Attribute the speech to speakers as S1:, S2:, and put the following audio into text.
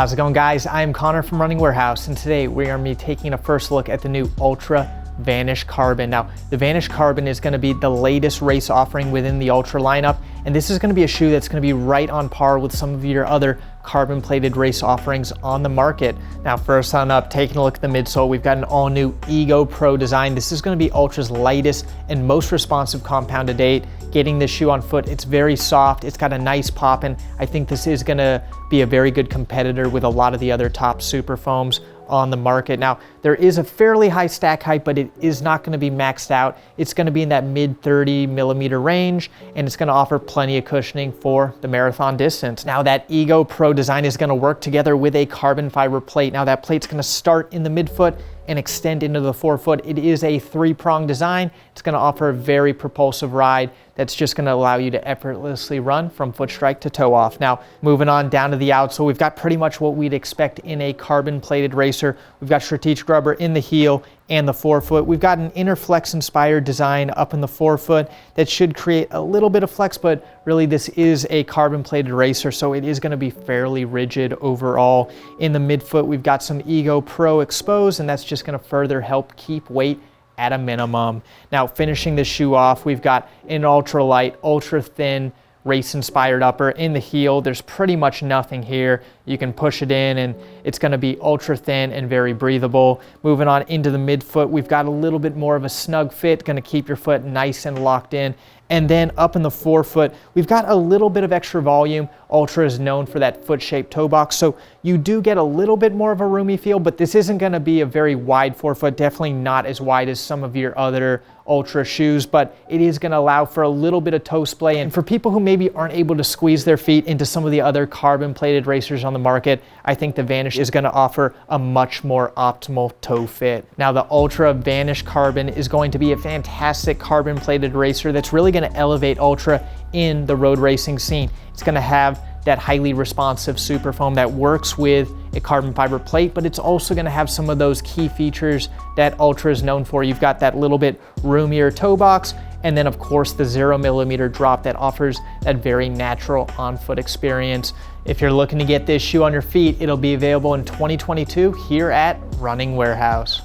S1: How's it going, guys? I'm Connor from Running Warehouse, and today we are going to be taking a first look at the new Altra Vanish Carbon. Now, the Vanish Carbon is going to be the latest race offering within the Altra lineup, and this is going to be a shoe that's going to be right on par with some of your other carbon-plated race offerings on the market. Now, first on up, taking a look at the midsole, we've got an all-new Ego Pro design. This is going to be Altra's lightest and most responsive compound to date. Getting this shoe on foot, it's very soft, it's got a nice pop, and I think this is going to be a very good competitor with a lot of the other top super foams on the market. Now, there is a fairly high stack height, but it is not going to be maxed out. It's going to be in that mid 30 millimeter range, and it's going to offer plenty of cushioning for the marathon distance. Now, that Ego Pro design is going to work together with a carbon fiber plate. Now, that plate's going to start in the midfoot and extend into the forefoot. It is a three-prong design. It's going to offer a very propulsive ride that's just going to allow you to effortlessly run from foot strike to toe off. Now, moving on down to the outsole, we've got pretty much what we'd expect in a carbon-plated racer. We've got strategic rubber in the heel and the forefoot. We've got an inner flex inspired design up in the forefoot that should create a little bit of flex, but really this is a carbon plated racer, so it is going to be fairly rigid overall. In the midfoot, we've got some Ego Pro exposed, and that's just going to further help keep weight at a minimum. Now, finishing this shoe off, we've got an ultra light, ultra thin, race inspired upper in the heel. There's pretty much nothing here. You can push it in and it's going to be ultra thin and very breathable. Moving on into the midfoot, we've got a little bit more of a snug fit, going to keep your foot nice and locked in. And then up in the forefoot, we've got a little bit of extra volume. Altra is known for that foot-shaped toe box, so you do get a little bit more of a roomy feel, but this isn't going to be a very wide forefoot, definitely not as wide as some of your other Altra shoes, but it is going to allow for a little bit of toe splay. And for people who maybe aren't able to squeeze their feet into some of the other carbon-plated racers on the market, I think the Vanish is going to offer a much more optimal toe fit. Now, the Altra Vanish Carbon is going to be a fantastic carbon-plated racer that's really going to elevate Altra in the road racing scene. It's going to have that highly responsive super foam that works with a carbon fiber plate, but it's also going to have some of those key features that Altra is known for. You've got that little bit roomier toe box, and then of course the 0 millimeter drop that offers that very natural on-foot experience. If you're looking to get this shoe on your feet, it'll be available in 2022 here at Running Warehouse.